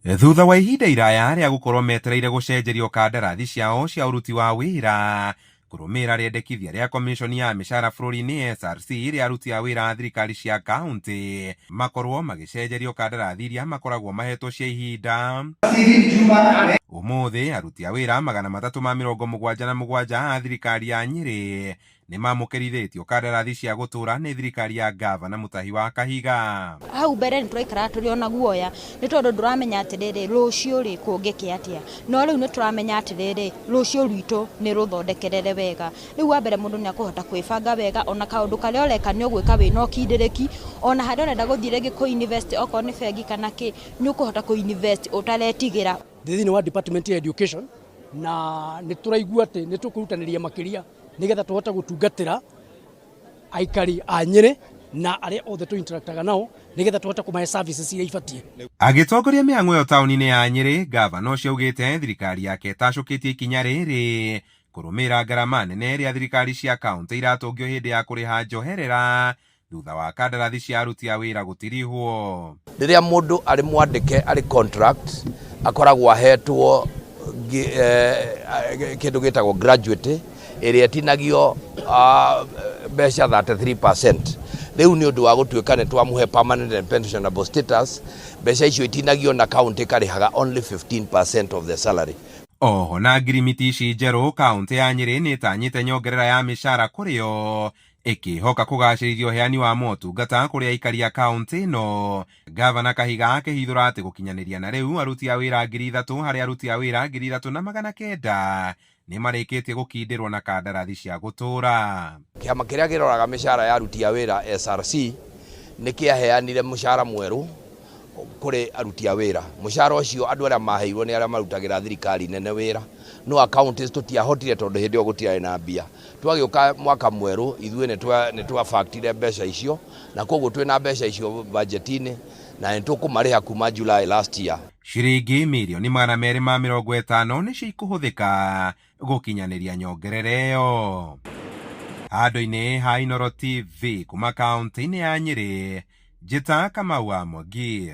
Thutha wa ihinda iraya rĩa gũkorwo metereire gũcenjerio kandarathi ciao cia uruti wa wĩra kũrũmĩrĩra rĩendekithia rĩa komishoni ya mĩcara bũrũri-inĩ SRC rĩa aruti a wĩra a thirikari cia kauntĩ makorwo magĩcenjerio kandarathi iria makoragwo mahetwo cia ihinda. Ũmũthĩ aruti a wĩra 377 a thirikari ya Nyeri nĩ mamũkĩrithĩtio kandarathi cia gũtũũra nĩ thirikari ya gavana Mũtahi wa Kahiga. Hau mbere nĩ tũraikara tũrĩ ona guoya nĩ tondũ ndũramenya atĩrĩrĩ rũciũ rĩ kũngĩke atĩa, no rĩu nĩ tũramenya atĩrĩrĩ rũciũ rwitũ nĩ rũthondekerere wega. Rĩu wa mbere mũndũ nĩ akũhota kwĩbanga wega, ona kaũndũ karĩa ũreka nĩ ũgwĩka wĩna ũkindĩrĩki, ona harĩa ũrenda gũthiĩ rĩngĩ kũ-invest okorwo nĩ bengi kana kĩ, nĩ ũkũhota kũ-invest ũtaretigĩra. Thĩinĩ wa department ya education na nĩ tũraigua atĩ nĩ tũkũrutanĩria makĩria nigetha tũhote gũtungatĩra aikari a Nyeri na arĩa othe tũinteractaga nao nigetha tũhote kũmahe services iria ibatiĩ. Agĩtongoria mĩhang'o ĩyo taũni-inĩ ya Nyeri, gavana ũcio augĩte thirikari yake ĩtacũkĩtie ikinya rĩrĩ kũrũmĩrĩra ngarama nene ĩrĩa thirikari cia kauntĩ iratũngio hĩndĩ ya kũrĩha njoherera thutha wa kandarathi cia aruti a wĩra gũtirihwo. Rĩrĩa mũndũ arĩ mwandĩke arĩ contract akoragwo ahetwo kĩndũ gĩtagwo graduate ĩrĩa ĩtinagio mbeca 33%. Rĩu nĩ ũndũ wa gũtuĩka nĩ twamũhe permanent and pensionable status, mbeca icio itinagio na kauntĩ karĩhaga only 15% of the salary. Oho na ngirimiti ici njerũ kauntĩ ya Nyeri nĩ ĩtanyĩte nyongerera ya mĩcara kũrĩ o ĩkĩhoka kũgacĩrithia ũheani wa motungata kũrĩ aikari a kauntĩ ĩno. Gavana Kahiga akĩhithũra atĩ gũkinyanĩria na rĩu aruti a wĩra 3,000 harĩ aruti a wĩra 3,900 nĩ marĩkĩtie gũkindĩrwo na kandarathi cia gũtũũra. Kĩama kĩrĩa kĩroraga mĩcara ya aruti a wĩra SRC nĩ kĩaheanire mũcara mwerũ kũrĩ aruti a wĩra. Mũcara ũcio andũ arĩa maheirwo nĩ arĩa marutagĩra thirikari nene wĩra, no akaunti tũtiahotire tondũ hĩndĩ ĩyo gũtirarĩ na mbia. Twagĩũka mwaka mwerũ ithuĩ nĩ twafactire mbeca icio, na koguo twĩna mbeca icio budget-inĩ na nĩ tũkũmarĩha kuma July last year. Ciringi mirioni 250 nĩcio ikũhũthĩka gũkinyanĩria nyongerera ĩyo. Handũ-inĩ ha Inooro TV kuma kauntĩ-inĩ ya Nyeri, njĩta Kamau wa Mwangi.